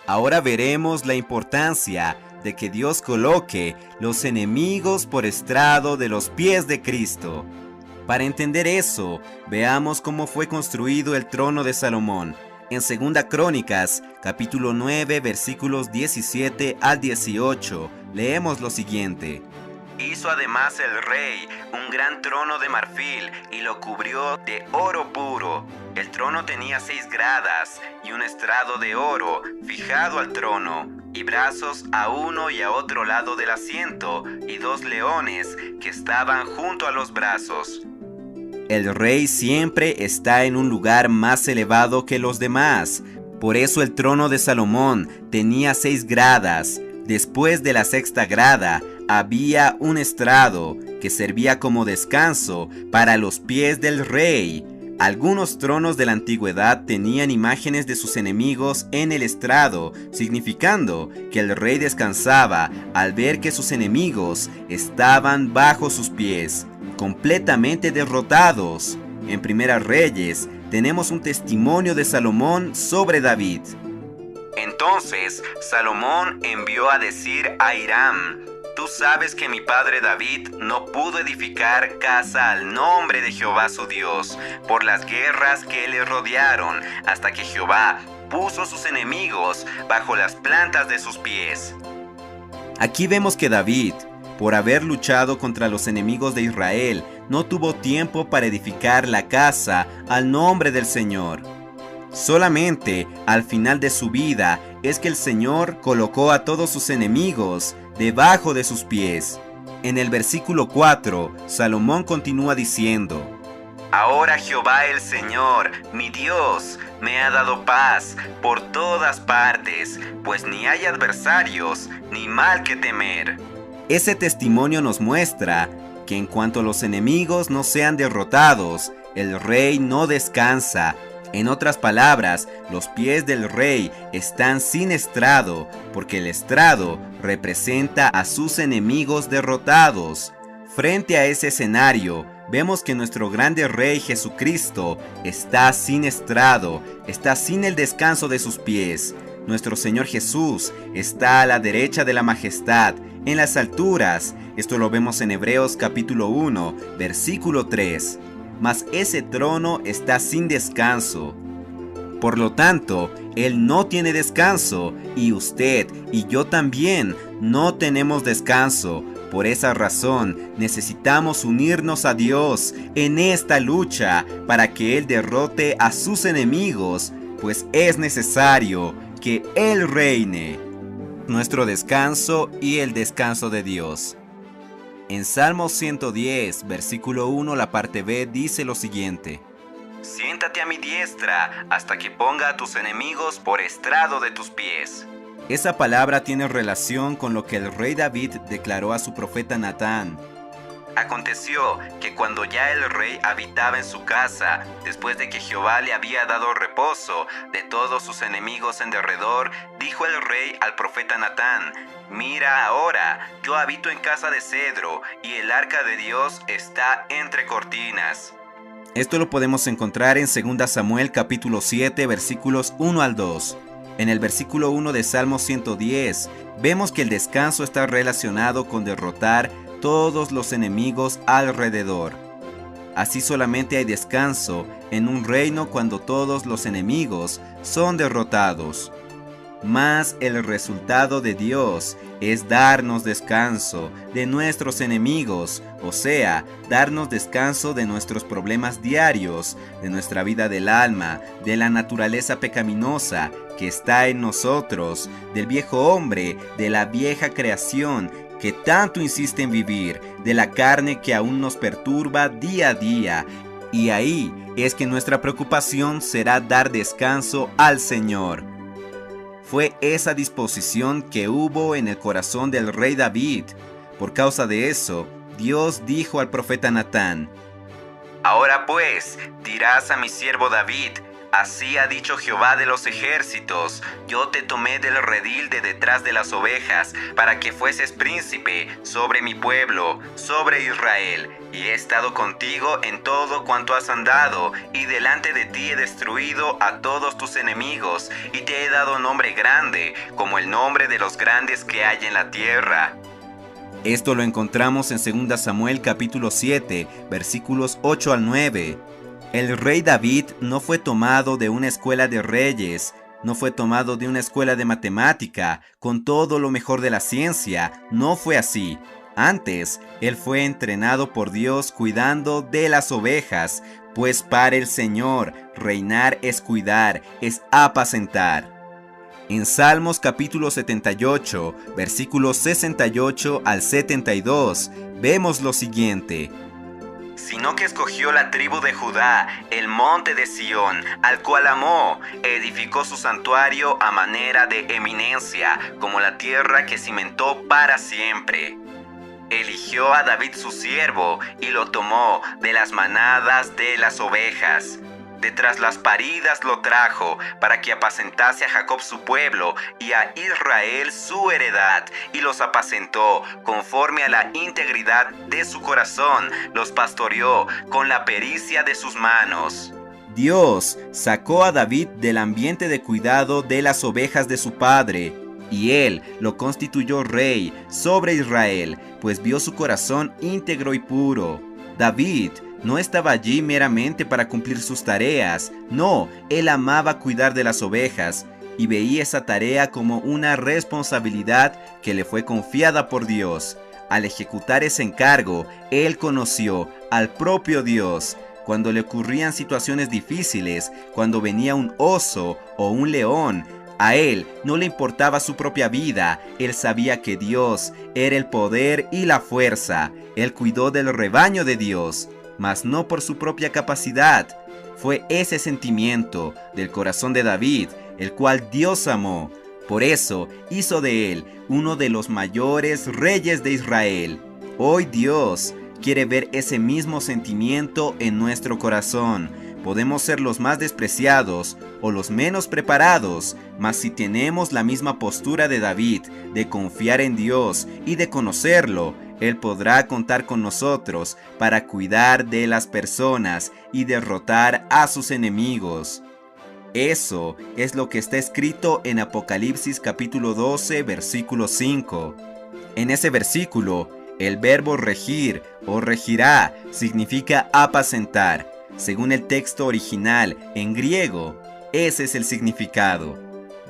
Ahora veremos la importancia de que Dios coloque los enemigos por estrado de los pies de Cristo. Para entender eso, veamos cómo fue construido el trono de Salomón. En 2 Crónicas, capítulo 9, versículos 17 al 18, leemos lo siguiente. Hizo además el rey un gran trono de marfil y lo cubrió de oro puro. El trono tenía 6 gradas y un estrado de oro fijado al trono, y brazos a uno y a otro lado del asiento, y 2 leones que estaban junto a los brazos. El rey siempre está en un lugar más elevado que los demás. Por eso el trono de Salomón tenía 6 gradas. Después de la 6ª grada, había un estrado que servía como descanso para los pies del rey. Algunos tronos de la antigüedad tenían imágenes de sus enemigos en el estrado, significando que el rey descansaba al ver que sus enemigos estaban bajo sus pies, completamente derrotados. En Primera Reyes tenemos un testimonio de Salomón sobre David. Entonces Salomón envió a decir a Hiram: Tú sabes que mi padre David no pudo edificar casa al nombre de Jehová su Dios, por las guerras que le rodearon, hasta que Jehová puso sus enemigos bajo las plantas de sus pies. Aquí vemos que David, por haber luchado contra los enemigos de Israel, no tuvo tiempo para edificar la casa al nombre del Señor. Solamente al final de su vida es que el Señor colocó a todos sus enemigos debajo de sus pies. En el versículo 4, Salomón continúa diciendo: Ahora Jehová el Señor, mi Dios, me ha dado paz por todas partes, pues ni hay adversarios ni mal que temer. Ese testimonio nos muestra que en cuanto los enemigos no sean derrotados, el rey no descansa. En otras palabras, los pies del rey están sin estrado, porque el estrado representa a sus enemigos derrotados. Frente a ese escenario, vemos que nuestro grande Rey Jesucristo está sin estrado, está sin el descanso de sus pies. Nuestro Señor Jesús está a la derecha de la majestad, en las alturas. Esto lo vemos en Hebreos capítulo 1, versículo 3. Mas ese trono está sin descanso. Por lo tanto, Él no tiene descanso, y usted y yo también no tenemos descanso. Por esa razón, necesitamos unirnos a Dios en esta lucha para que Él derrote a sus enemigos, pues es necesario que Él reine. Nuestro descanso y el descanso de Dios. En Salmo 110, versículo 1, la parte B, dice lo siguiente: Siéntate a mi diestra hasta que ponga a tus enemigos por estrado de tus pies. Esa palabra tiene relación con lo que el rey David declaró a su profeta Natán. Aconteció que cuando ya el rey habitaba en su casa, después de que Jehová le había dado reposo de todos sus enemigos en derredor, dijo el rey al profeta Natán: Mira ahora, yo habito en casa de cedro, y el arca de Dios está entre cortinas. Esto lo podemos encontrar en 2 Samuel capítulo 7, versículos 1 al 2. En el versículo 1 de Salmo 110, vemos que el descanso está relacionado con derrotar todos los enemigos alrededor. Así solamente hay descanso en un reino cuando todos los enemigos son derrotados. Mas el resultado de Dios es darnos descanso de nuestros enemigos, o sea, darnos descanso de nuestros problemas diarios, de nuestra vida del alma, de la naturaleza pecaminosa que está en nosotros, del viejo hombre, de la vieja creación que tanto insiste en vivir, de la carne que aún nos perturba día a día. Y ahí es que nuestra preocupación será dar descanso al Señor. Fue esa disposición que hubo en el corazón del rey David. Por causa de eso, Dios dijo al profeta Natán: Ahora pues, dirás a mi siervo David: Así ha dicho Jehová de los ejércitos: yo te tomé del redil de detrás de las ovejas, para que fueses príncipe sobre mi pueblo, sobre Israel. Y he estado contigo en todo cuanto has andado, y delante de ti he destruido a todos tus enemigos, y te he dado nombre grande, como el nombre de los grandes que hay en la tierra. Esto lo encontramos en 2 Samuel capítulo 7, versículos 8 al 9. El rey David no fue tomado de una escuela de reyes, no fue tomado de una escuela de matemática, con todo lo mejor de la ciencia, no fue así. Antes, él fue entrenado por Dios cuidando de las ovejas, pues para el Señor reinar es cuidar, es apacentar. En Salmos capítulo 78, versículos 68 al 72, vemos lo siguiente: sino que escogió la tribu de Judá, el monte de Sión, al cual amó, edificó su santuario a manera de eminencia, como la tierra que cimentó para siempre. Eligió a David su siervo, y lo tomó de las manadas de las ovejas. De tras las paridas lo trajo, para que apacentase a Jacob su pueblo, y a Israel su heredad, y los apacentó conforme a la integridad de su corazón, los pastoreó con la pericia de sus manos. Dios sacó a David del ambiente de cuidado de las ovejas de su padre, y él lo constituyó rey sobre Israel, pues vio su corazón íntegro y puro. David no estaba allí meramente para cumplir sus tareas, no, él amaba cuidar de las ovejas y veía esa tarea como una responsabilidad que le fue confiada por Dios. Al ejecutar ese encargo, él conoció al propio Dios. Cuando le ocurrían situaciones difíciles, cuando venía un oso o un león, a él no le importaba su propia vida, él sabía que Dios era el poder y la fuerza. Él cuidó del rebaño de Dios, mas no por su propia capacidad. Fue ese sentimiento del corazón de David, el cual Dios amó. Por eso hizo de él uno de los mayores reyes de Israel. Hoy Dios quiere ver ese mismo sentimiento en nuestro corazón. Podemos ser los más despreciados o los menos preparados, mas si tenemos la misma postura de David, de confiar en Dios y de conocerlo, Él podrá contar con nosotros para cuidar de las personas y derrotar a sus enemigos. Eso es lo que está escrito en Apocalipsis capítulo 12, versículo 5. En ese versículo, el verbo regir o regirá significa apacentar. Según el texto original en griego, ese es el significado.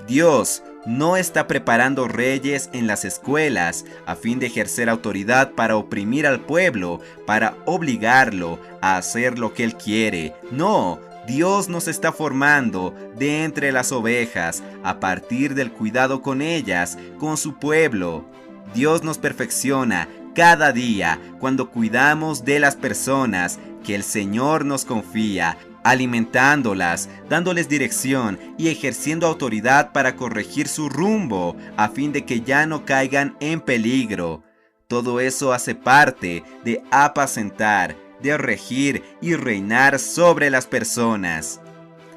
Dios no está preparando reyes en las escuelas a fin de ejercer autoridad para oprimir al pueblo, para obligarlo a hacer lo que Él quiere. No, Dios nos está formando de entre las ovejas a partir del cuidado con ellas, con su pueblo. Dios nos perfecciona cada día cuando cuidamos de las personas que el Señor nos confía, alimentándolas, dándoles dirección y ejerciendo autoridad para corregir su rumbo a fin de que ya no caigan en peligro. Todo eso hace parte de apacentar, de regir y reinar sobre las personas.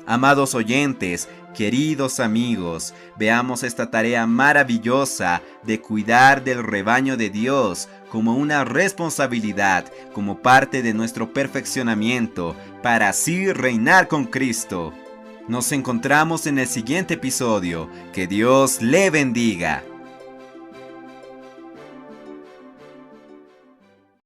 Amados oyentes, queridos amigos, veamos esta tarea maravillosa de cuidar del rebaño de Dios como una responsabilidad, como parte de nuestro perfeccionamiento, para así reinar con Cristo. Nos encontramos en el siguiente episodio. Que Dios le bendiga.